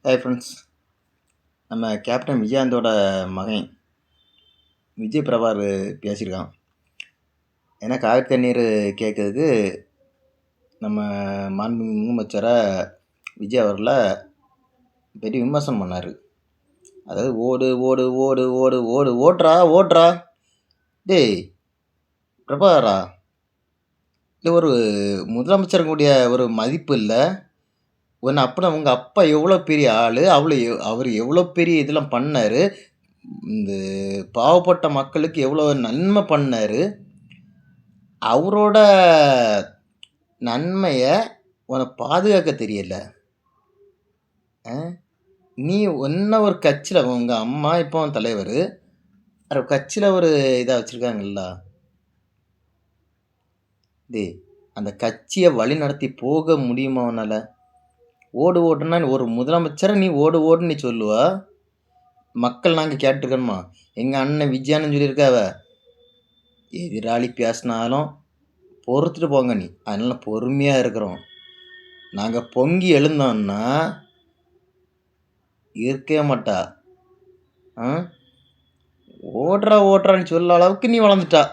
Hi friends. நம்ம captain விஜயகாந்தோட மகன் விஜய் பிரபார் பேசியிருக்கான். ஏன்னா காவிரி தண்ணீர் கேட்கறதுக்கு நம்ம மாண்புமிகு முதலமைச்சராக விஜய் அவர்களை பெரிய விமர்சனம் பண்ணார். அதாவது ஓடு ஓடு ஓடு ஓடு ஓடு ஓட்டுறா ஓட்டுறா டேய் பிரபாரா, இல்லை ஒரு முதலமைச்சருடைய ஒரு மதிப்பு இல்லை ஒன்று. அப்படின்னா உங்கள் அப்பா எவ்வளோ பெரிய ஆள், அவர் எவ்வளோ பெரிய இதெல்லாம் பண்ணார், இந்த பாவப்பட்ட மக்களுக்கு எவ்வளோ நன்மை பண்ணார். அவரோட நன்மையை உனக்கு பாதுகாக்க தெரியல. நீ ஒன்ன ஒரு கட்சியில் உங்கள் அம்மா இப்போ தலைவர், ஒரு கட்சியில் ஒரு இதாக வச்சுருக்காங்கல்ல, டேய் அந்த கட்சியை வழி நடத்தி போக முடியுமா உன்னால்? ஓடு ஓடுனா ஒரு முதலமைச்சரை நீ ஓடு ஓடுன்னு நீ சொல்லுவா? மக்கள் நாங்கள் கேட்டுருக்கணுமா? எங்கள் அண்ணன் விஜயானு சொல்லியிருக்காவ, எதிராளி பேசினாலும் பொறுத்துட்டு போங்க நீ, அதனால பொறுமையாக இருக்கிறோம். நாங்கள் பொங்கி எழுந்தோன்னா இருக்கவே மாட்டா. ஓடுறா ஓடுறான்னு சொல்ல அளவுக்கு நீ வளர்ந்துட்டா.